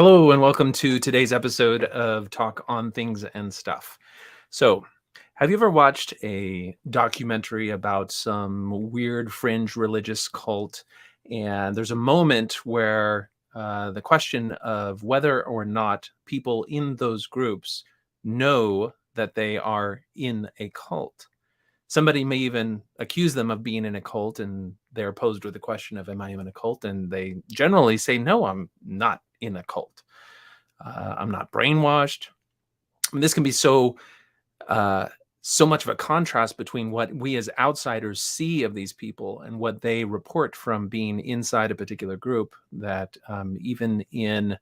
Hello, and welcome to today's episode of Talk on Things and Stuff. So, have you ever watched a documentary about some weird fringe religious cult? And there's a moment where the question of whether or not people in those groups know that they are in a cult. Somebody may even accuse them of being in a cult, and they're posed with the question of, am I in a cult? And they generally say, no, I'm not in a cult. I'm not brainwashed. I mean, this can be so much of a contrast between what we as outsiders see of these people and what they report from being inside a particular group that even in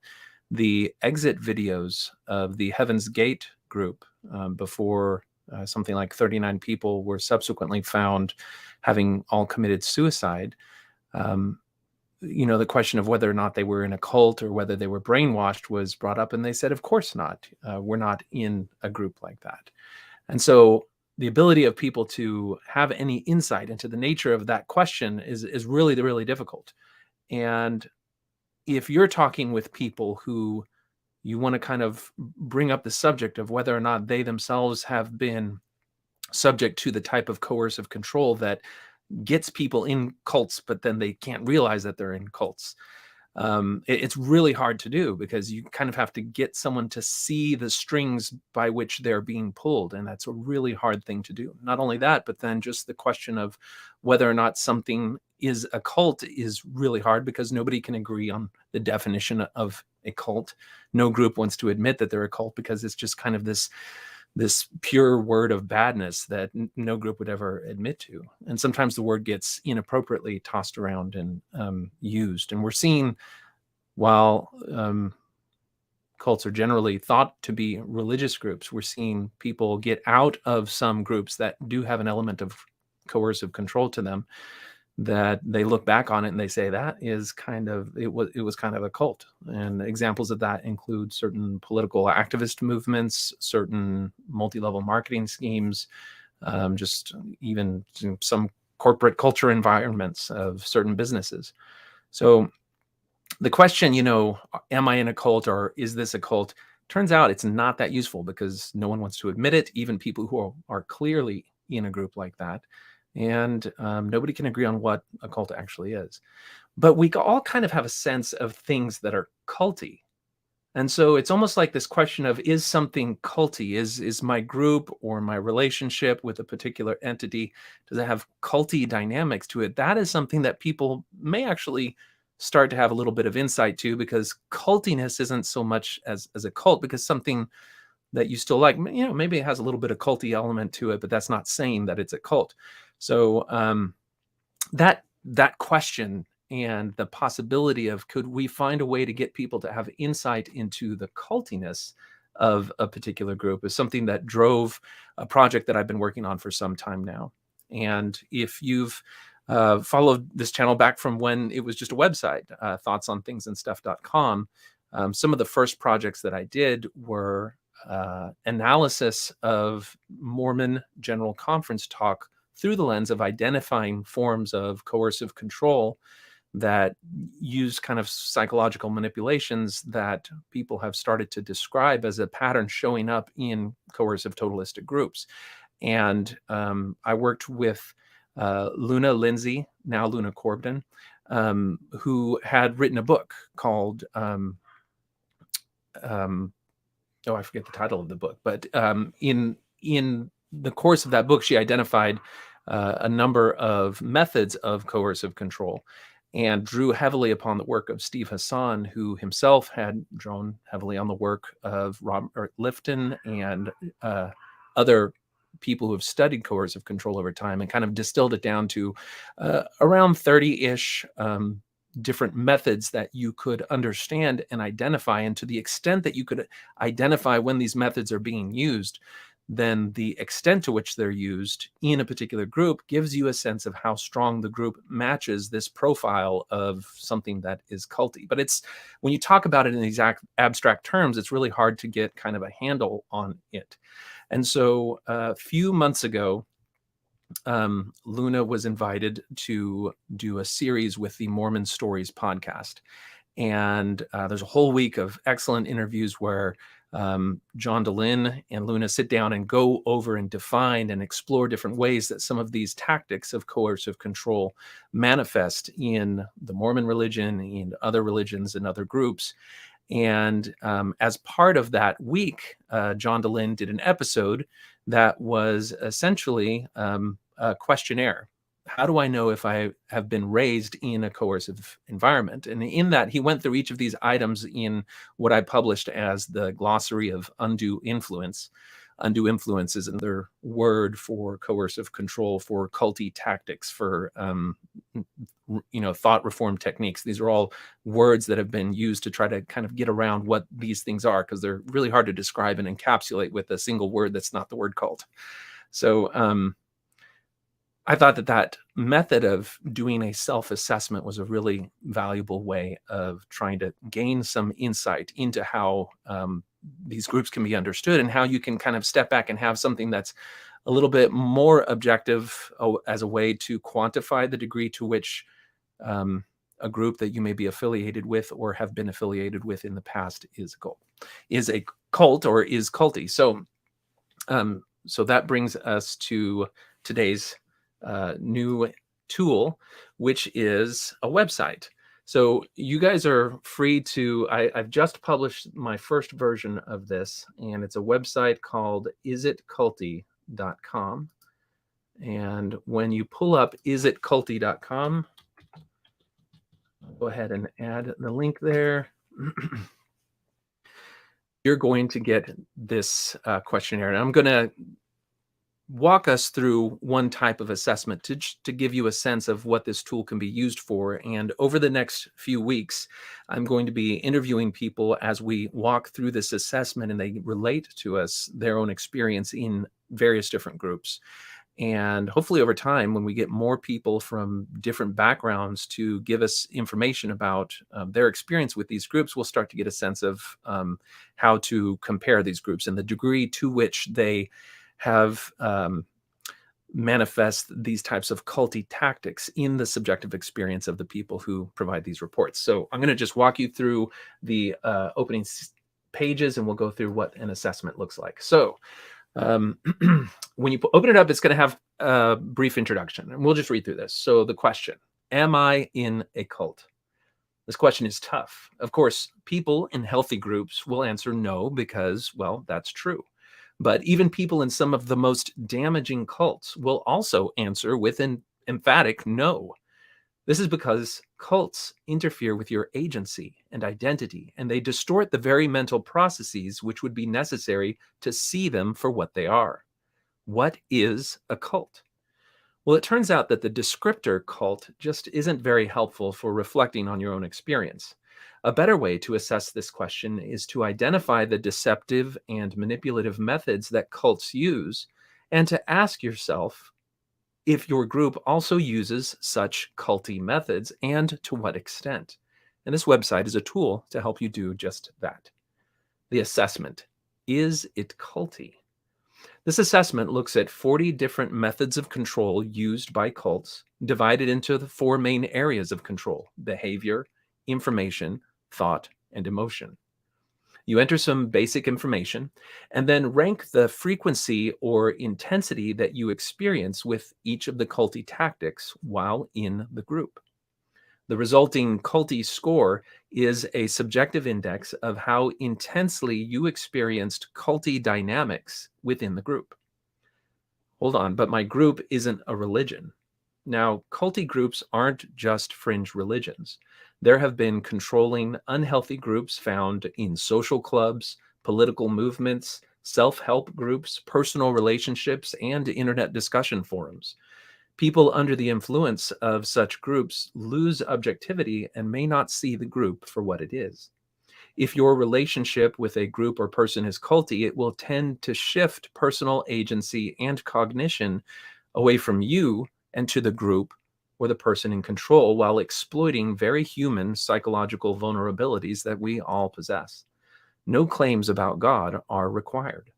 the exit videos of the Heaven's Gate group before something like 39 people were subsequently found having all committed suicide. The question of whether or not they were in a cult or whether they were brainwashed was brought up, and they said, of course not. We're not in a group like that. And so the ability of people to have any insight into the nature of that question is really, really difficult. And if you're talking with people who you want to kind of bring up the subject of whether or not they themselves have been subject to the type of coercive control that gets people in cults, but then they can't realize that they're in cults. It's really hard to do because you kind of have to get someone to see the strings by which they're being pulled. And that's a really hard thing to do. Not only that, but then just the question of whether or not something is a cult is really hard because nobody can agree on the definition of a cult. No group wants to admit that they're a cult because it's just kind of this pure word of badness that no group would ever admit to. And sometimes the word gets inappropriately tossed around and used. And we're seeing, while cults are generally thought to be religious groups, we're seeing people get out of some groups that do have an element of coercive control to them, that they look back on it and they say that is it was kind of a cult. And examples of that include certain political activist movements, certain multi-level marketing schemes, just even some corporate culture environments of certain businesses. So the question, am I in a cult or is this a cult? Turns out it's not that useful because no one wants to admit it, even people who are clearly in a group like that. And nobody can agree on what a cult actually is. But we all kind of have a sense of things that are culty. And so it's almost like this question of, is something culty? Is my group or my relationship with a particular entity, does it have culty dynamics to it? That is something that people may actually start to have a little bit of insight to, because cultiness isn't so much as a cult, because something that you still like, maybe it has a little bit of culty element to it, but that's not saying that it's a cult. So that question and the possibility of, could we find a way to get people to have insight into the cultiness of a particular group, is something that drove a project that I've been working on for some time now. And if you've followed this channel back from when it was just a website, thoughtsonThingsandstuff.com, some of the first projects that I did were analysis of Mormon General Conference talk through the lens of identifying forms of coercive control that use kind of psychological manipulations that people have started to describe as a pattern showing up in coercive totalistic groups. And I worked with Luna Lindsay, now Luna Corbden, who had written a book called I forget the title of the book, but in the course of that book, she identified a number of methods of coercive control and drew heavily upon the work of Steve Hassan, who himself had drawn heavily on the work of Robert Lifton and other people who have studied coercive control over time, and kind of distilled it down to around 30-ish different methods that you could understand and identify. And to the extent that you could identify when these methods are being used, then the extent to which they're used in a particular group gives you a sense of how strong the group matches this profile of something that is culty. But it's, when you talk about it in exact abstract terms, it's really hard to get kind of a handle on it. And so a few months ago, Luna was invited to do a series with the Mormon Stories podcast. And there's a whole week of excellent interviews where John DeLynn and Luna sit down and go over and define and explore different ways that some of these tactics of coercive control manifest in the Mormon religion, in other religions, and other groups. And as part of that week, John DeLynn did an episode that was essentially a questionnaire. How do I know if I have been raised in a coercive environment? And in that, he went through each of these items in what I published as the glossary of undue influence. Undue influence is another word for coercive control, for culty tactics, for thought reform techniques. These are all words that have been used to try to kind of get around what these things are, because they're really hard to describe and encapsulate with a single word that's not the word cult. So I thought that method of doing a self-assessment was a really valuable way of trying to gain some insight into how these groups can be understood, and how you can kind of step back and have something that's a little bit more objective as a way to quantify the degree to which a group that you may be affiliated with or have been affiliated with in the past is a cult or is culty. So that brings us to today's new tool, which is a website. So you guys are free to, I've just published my first version of this, and it's a website called isitculty.com. And when you pull up isitculty.com, go ahead and add the link there. You're going to get this questionnaire. And I'm going to walk us through one type of assessment to give you a sense of what this tool can be used for. And over the next few weeks, I'm going to be interviewing people as we walk through this assessment, and they relate to us their own experience in various different groups. And hopefully over time, when we get more people from different backgrounds to give us information about their experience with these groups, we'll start to get a sense of how to compare these groups and the degree to which they have manifest these types of culty tactics in the subjective experience of the people who provide these reports. So I'm going to just walk you through the opening pages, and we'll go through what an assessment looks like. So when you open it up, it's going to have a brief introduction, and we'll just read through this. So the question, am I in a cult? This question is tough. Of course, people in healthy groups will answer no, because, well, that's true. But even people in some of the most damaging cults will also answer with an emphatic no. This is because cults interfere with your agency and identity, and they distort the very mental processes which would be necessary to see them for what they are. What is a cult? Well, it turns out that the descriptor cult just isn't very helpful for reflecting on your own experience. A better way to assess this question is to identify the deceptive and manipulative methods that cults use, and to ask yourself if your group also uses such culty methods, and to what extent. And this website is a tool to help you do just that. The assessment, is it culty? This assessment looks at 40 different methods of control used by cults, divided into the 4 main areas of control: behavior, information, thought, and emotion. You enter some basic information and then rank the frequency or intensity that you experience with each of the culty tactics while in the group. The resulting culty score is a subjective index of how intensely you experienced culty dynamics within the group. Hold on, but my group isn't a religion. Now, culty groups aren't just fringe religions. There have been controlling, unhealthy groups found in social clubs, political movements, self-help groups, personal relationships, and internet discussion forums. People under the influence of such groups lose objectivity and may not see the group for what it is. If your relationship with a group or person is culty, it will tend to shift personal agency and cognition away from you and to the group or the person in control, while exploiting very human psychological vulnerabilities that we all possess. No claims about God are required.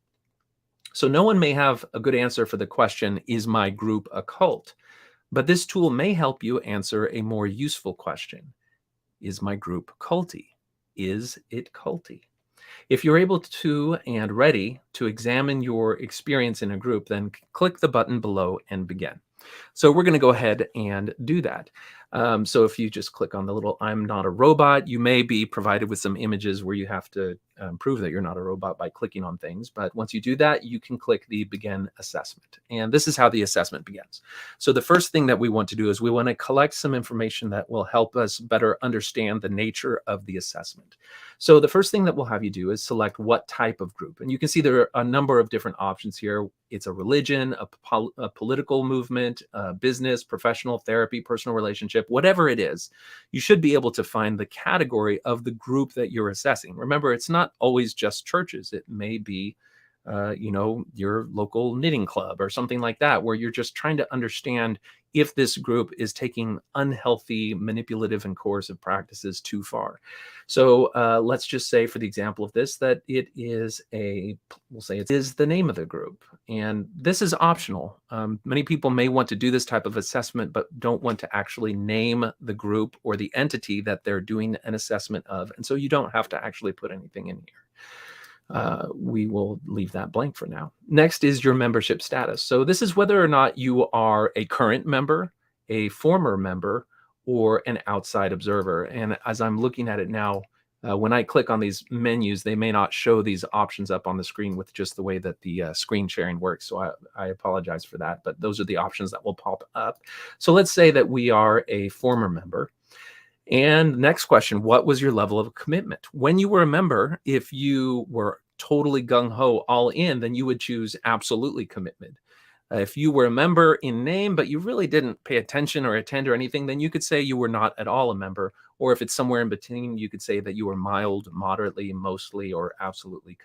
So no one may have a good answer for the question, is my group a cult? But this tool may help you answer a more useful question. is my group culty? Is it culty? If you're able to and ready to examine your experience in a group, then click the button below and begin. So we're going to go ahead and do that. So if you just click on the little "I'm not a robot," you may be provided with some images where you have to prove that you're not a robot by clicking on things. But once you do that, you can click the begin assessment. And this is how the assessment begins. So the first thing that we want to do is we want to collect some information that will help us better understand the nature of the assessment. So the first thing that we'll have you do is select what type of group. And you can see there are a number of different options here. It's a religion, a political movement, business, professional, therapy, personal relationship, whatever it is. You should be able to find the category of the group that you're assessing. Remember, it's not always just churches. It may be your local knitting club or something like that, where you're just trying to understand if this group is taking unhealthy, manipulative, and coercive practices too far. So let's just say, for the example of this, that it is we'll say it is the name of the group. And this is optional. Many people may want to do this type of assessment, but don't want to actually name the group or the entity that they're doing an assessment of. And so you don't have to actually put anything in here. We will leave that blank for now. Next is your membership status. So this is whether or not you are a current member, a former member, or an outside observer. And as I'm looking at it now, when I click on these menus, they may not show these options up on the screen with just the way that the screen sharing works. So I apologize for that, but those are the options that will pop up. So let's say that we are a former member. And next question, what was your level of commitment? When you were a member, if you were totally gung-ho all in, then you would choose absolutely commitment. If you were a member in name, but you really didn't pay attention or attend or anything, then you could say you were not at all a member. Or if it's somewhere in between, you could say that you were mild, moderately, mostly, or absolutely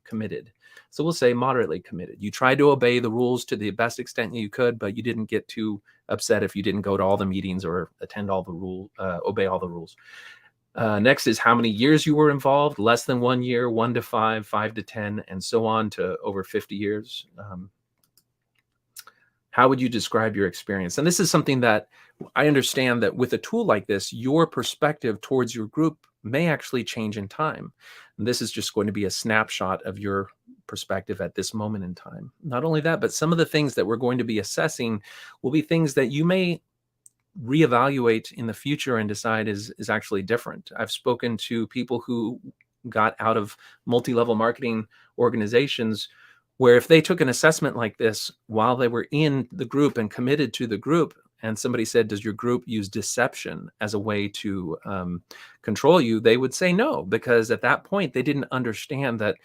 committed. So we'll say moderately committed. You tried to obey the rules to the best extent you could, but you didn't get too upset if you didn't go to all the meetings or attend all the rules, obey all the rules. Next is how many years you were involved: less than 1 year, 1 to 5, 5 to 10, and so on to over 50 years. How would you describe your experience? And this is something that I understand that with a tool like this, your perspective towards your group may actually change in time. And this is just going to be a snapshot of your perspective at this moment in time. Not only that, but some of the things that we're going to be assessing will be things that you may reevaluate in the future and decide is actually different. I've spoken to people who got out of multi-level marketing organizations where if they took an assessment like this while they were in the group and committed to the group, and somebody said, does your group use deception as a way to control you? They would say no, because at that point they didn't understand that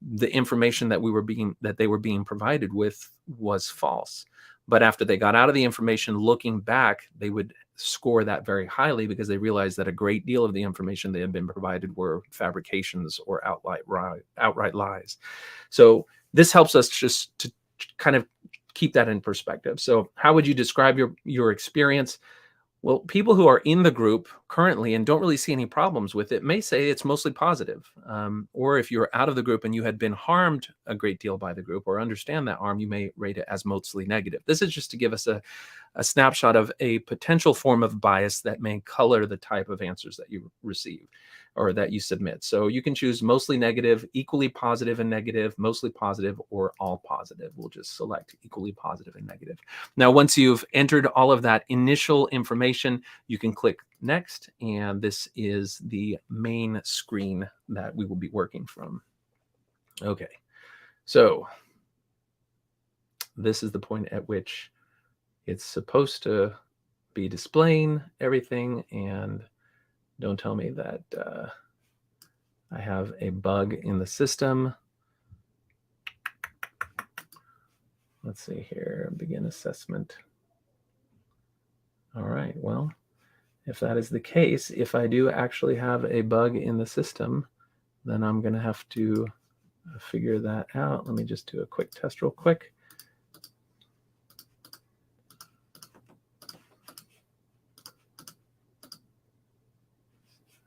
the information that they were being provided with was false. But after they got out of the information, looking back, they would score that very highly because they realized that a great deal of the information they had been provided were fabrications or outright lies. So this helps us just to kind of keep that in perspective. So how would you describe your experience? Well, people who are in the group currently and don't really see any problems with it may say it's mostly positive. Or if you're out of the group and you had been harmed a great deal by the group or understand that harm, you may rate it as mostly negative. This is just to give us a snapshot of a potential form of bias that may color the type of answers that you receive or that you submit. So you can choose mostly negative, equally positive and negative, mostly positive, or all positive. We'll just select equally positive and negative. Now, once you've entered all of that initial information, you can click next, and this is the main screen that we will be working from. Okay, so this is the point at which it's supposed to be displaying everything, and don't tell me that I have a bug in the system. Let's see here, begin assessment. All right, well, if that is the case, if I do actually have a bug in the system, then I'm going to have to figure that out. Let me just do a quick test real quick.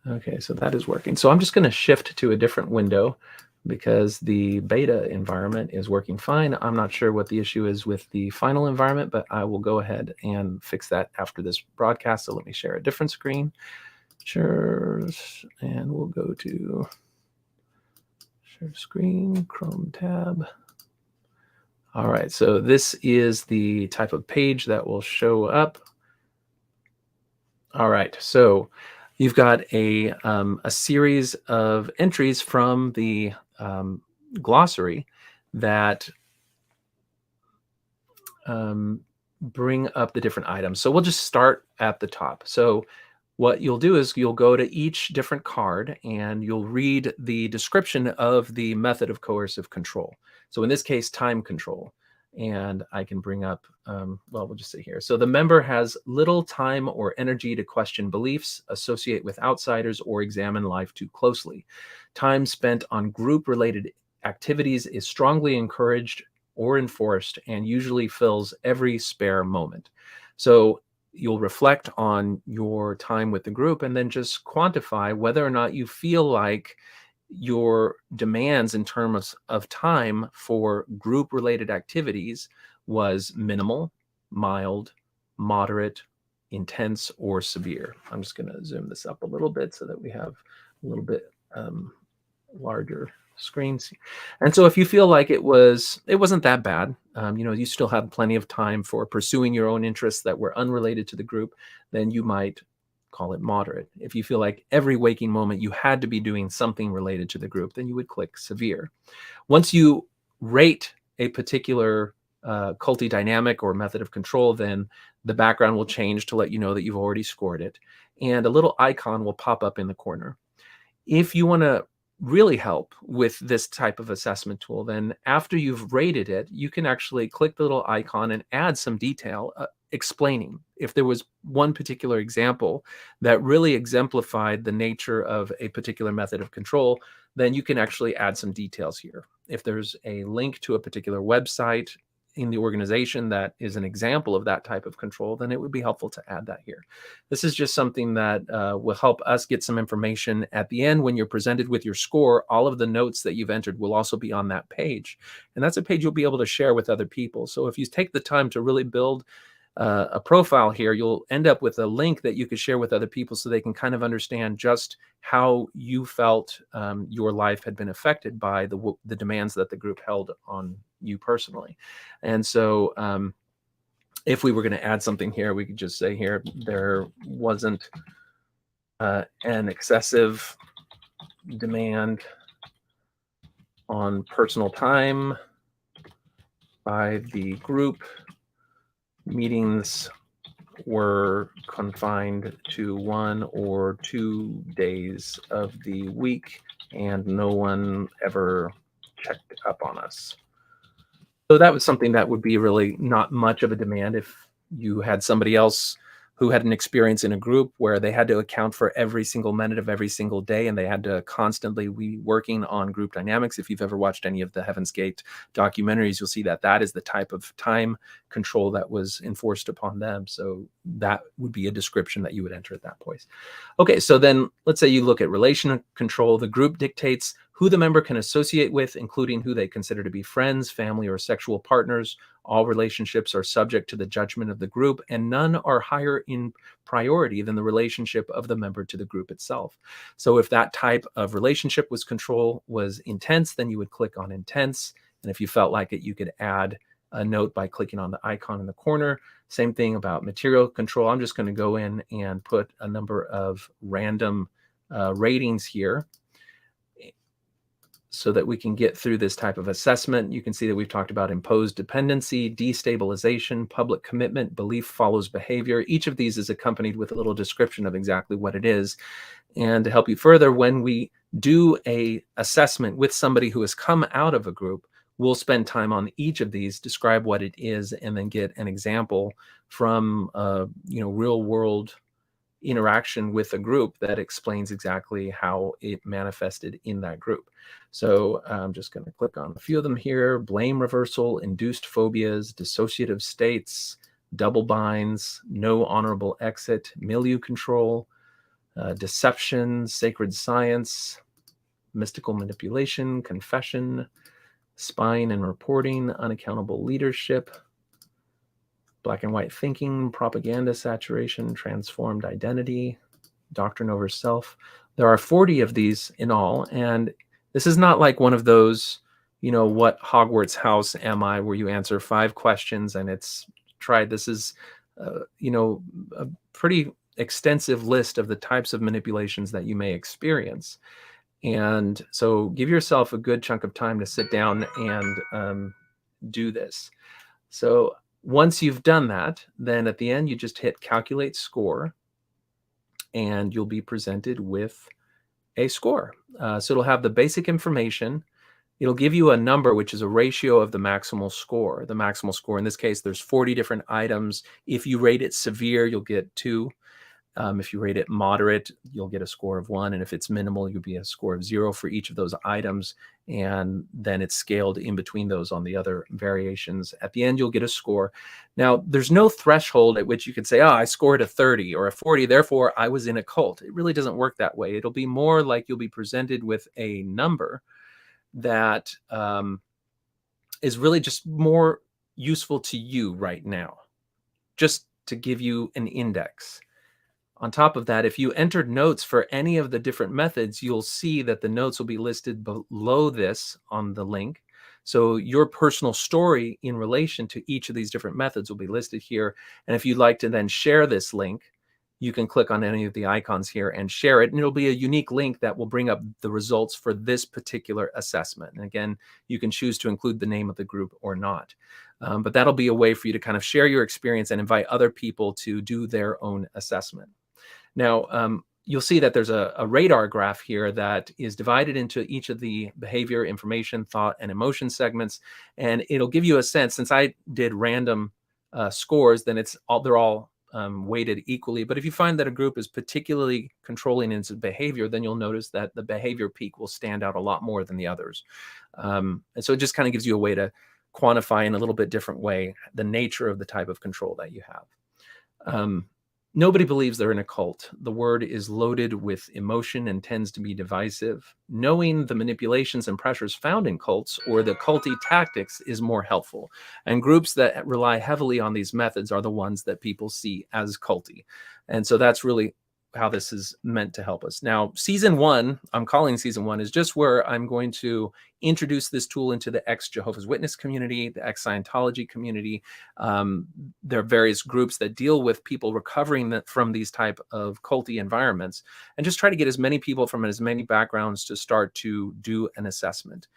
Okay, so that is working. So I'm just going to shift to a different window because the beta environment is working fine. I'm not sure what the issue is with the final environment, but I will go ahead and fix that after this broadcast. So let me share a different screen. pictures, and we'll go to share screen, Chrome tab. All right, so this is the type of page that will show up. All right, so you've got a series of entries from the glossary that bring up the different items. So we'll just start at the top. So what you'll do is you'll go to each different card and you'll read the description of the method of coercive control. So in this case, time control. And I can bring up, well, we'll just say here. So the member has little time or energy to question beliefs, associate with outsiders, or examine life too closely. Time spent on group-related activities is strongly encouraged or enforced and usually fills every spare moment. So you'll reflect on your time with the group and then just quantify whether or not you feel like your demands in terms of time for group related activities was minimal, mild, moderate, intense, or severe. I'm just going to zoom this up a little bit so that we have a little bit larger screens. And so if you feel like it wasn't that bad, you still had plenty of time for pursuing your own interests that were unrelated to the group, then you might call it moderate. If you feel like every waking moment you had to be doing something related to the group, then you would click severe. Once you rate a particular culty dynamic or method of control, then the background will change to let you know that you've already scored it. And a little icon will pop up in the corner. If you want to really help with this type of assessment tool, then after you've rated it, you can actually click the little icon and add some detail explaining. If there was one particular example that really exemplified the nature of a particular method of control, then you can actually add some details here. If there's a link to a particular website in the organization that is an example of that type of control, then it would be helpful to add that here. This is just something that will help us get some information at the end. When you're presented with your score, all of the notes that you've entered will also be on that page. And that's a page you'll be able to share with other people. So if you take the time to really build a profile here, you'll end up with a link that you could share with other people so they can kind of understand just how you felt your life had been affected by the demands that the group held on you personally. And so if we were going to add something here, we could just say here, there wasn't an excessive demand on personal time by the group. Meetings were confined to 1 or 2 days of the week, and no one ever checked up on us. So that was something that would be really not much of a demand if you had somebody else who had an experience in a group where they had to account for every single minute of every single day, and they had to constantly be working on group dynamics. If you've ever watched any of the Heaven's Gate documentaries, you'll see that that is the type of time control that was enforced upon them. So that would be a description that you would enter at that point. Okay, so then let's say you look at relation control. The group dictates who the member can associate with, including who they consider to be friends, family, or sexual partners. All relationships are subject to the judgment of the group, and none are higher in priority than the relationship of the member to the group itself. So if that type of relationship was intense, then you would click on intense. And if you felt like it, you could add a note by clicking on the icon in the corner. Same thing about material control. I'm just going to go in and put a number of random ratings here so that we can get through this type of assessment. You can see that we've talked about imposed dependency, destabilization, public commitment, belief follows behavior. Each of these is accompanied with a little description of exactly what it is. And to help you further, when we do a assessment with somebody who has come out of a group, we'll spend time on each of these, describe what it is, and then get an example from real world interaction with a group that explains exactly how it manifested in that group. So I'm just going to click on a few of them here: blame reversal, induced phobias, dissociative states, double binds, no honorable exit, milieu control, deception, sacred science, mystical manipulation, confession, spying and reporting, unaccountable leadership, black and white thinking, propaganda saturation, transformed identity, Doctrine over Self. There are 40 of these in all, and this is not like one of those, what Hogwarts house am I, where you answer 5 questions and it's tried. This is, a pretty extensive list of the types of manipulations that you may experience. And so give yourself a good chunk of time to sit down and do this. So once you've done that, then at the end, you just hit calculate score, and you'll be presented with a score. So it'll have the basic information. It'll give you a number, which is a ratio of the maximal score. The maximal score, in this case, there's 40 different items. If you rate it severe, you'll get 2. If you rate it moderate, you'll get a score of 1. And if it's minimal, you'll be a score of 0 for each of those items. And then it's scaled in between those on the other variations. At the end, you'll get a score. Now, there's no threshold at which you can say, I scored a 30 or a 40, therefore I was in a cult. It really doesn't work that way. It'll be more like you'll be presented with a number that is really just more useful to you right now, just to give you an index. On top of that, if you entered notes for any of the different methods, you'll see that the notes will be listed below this on the link. So your personal story in relation to each of these different methods will be listed here. And if you'd like to then share this link, you can click on any of the icons here and share it. And it'll be a unique link that will bring up the results for this particular assessment. And again, you can choose to include the name of the group or not. But that'll be a way for you to kind of share your experience and invite other people to do their own assessment. Now, you'll see that there's a radar graph here that is divided into each of the behavior, information, thought, and emotion segments. And it'll give you a sense, since I did random scores, then they're all weighted equally. But if you find that a group is particularly controlling in its behavior, then you'll notice that the behavior peak will stand out a lot more than the others. And so it just kind of gives you a way to quantify in a little bit different way the nature of the type of control that you have. Nobody believes they're in a cult. The word is loaded with emotion and tends to be divisive. Knowing the manipulations and pressures found in cults or the culty tactics is more helpful. And groups that rely heavily on these methods are the ones that people see as culty. And so that's really how this is meant to help us. Now, season 1, I'm calling season 1, is just where I'm going to introduce this tool into the ex-Jehovah's Witness community, the ex-Scientology community. There are various groups that deal with people recovering from these type of culty environments, and just try to get as many people from as many backgrounds to start to do an assessment.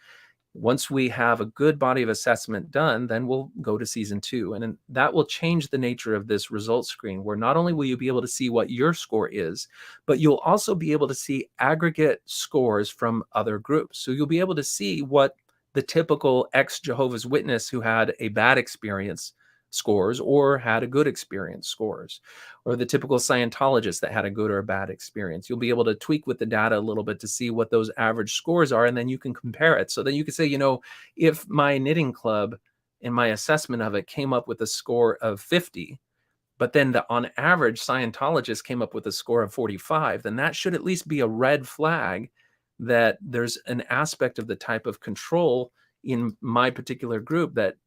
Once we have a good body of assessment done, then we'll go to season 2. And that will change the nature of this result screen, where not only will you be able to see what your score is, but you'll also be able to see aggregate scores from other groups. So you'll be able to see what the typical ex-Jehovah's Witness who had a bad experience scores or had a good experience scores, or the typical Scientologist that had a good or a bad experience. You'll be able to tweak with the data a little bit to see what those average scores are, and then you can compare it. So then you can say, if my knitting club in my assessment of it came up with a score of 50, but then on average Scientologist came up with a score of 45, then that should at least be a red flag that there's an aspect of the type of control in my particular group that,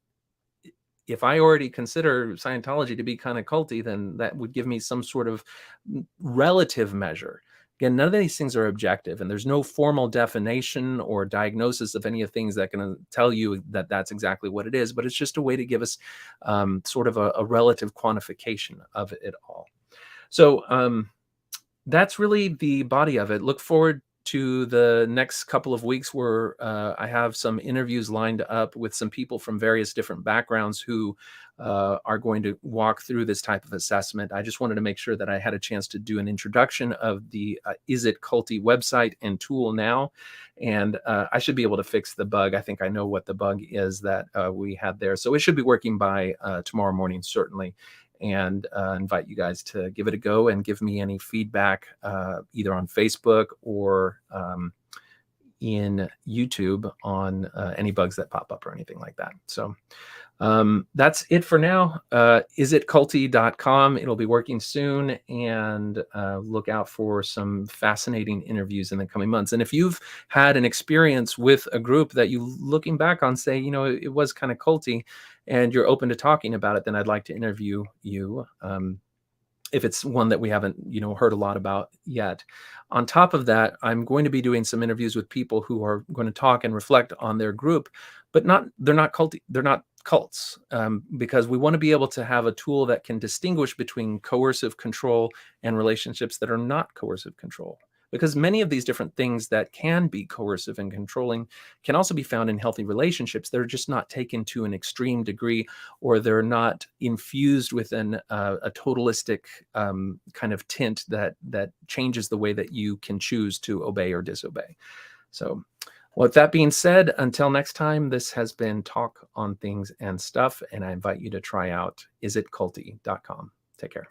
if I already consider Scientology to be kind of culty, then that would give me some sort of relative measure. Again, none of these things are objective, and there's no formal definition or diagnosis of any of things that can tell you that that's exactly what it is, but it's just a way to give us sort of a relative quantification of it all. So that's really the body of it. Look forward to the next couple of weeks where I have some interviews lined up with some people from various different backgrounds who are going to walk through this type of assessment. I just wanted to make sure that I had a chance to do an introduction of the It Culty website and tool now. And I should be able to fix the bug. I think I know what the bug is that we had there. So it should be working by tomorrow morning, certainly. And invite you guys to give it a go and give me any feedback either on Facebook or in YouTube on any bugs that pop up or anything like that. So that's it for now. Isitculty.com. It'll be working soon, and look out for some fascinating interviews in the coming months. And if you've had an experience with a group that you, looking back on, say, it was kind of culty, and you're open to talking about it, then I'd like to interview you. if it's one that we haven't, heard a lot about yet. On top of that, I'm going to be doing some interviews with people who are going to talk and reflect on their group, but they're not cults, because we want to be able to have a tool that can distinguish between coercive control and relationships that are not coercive control. Because many of these different things that can be coercive and controlling can also be found in healthy relationships. They're just not taken to an extreme degree, or they're not infused with a totalistic kind of tint that changes the way that you can choose to obey or disobey. So, with that being said, until next time, this has been Talk on Things and Stuff, and I invite you to try out isitculty.com. Take care.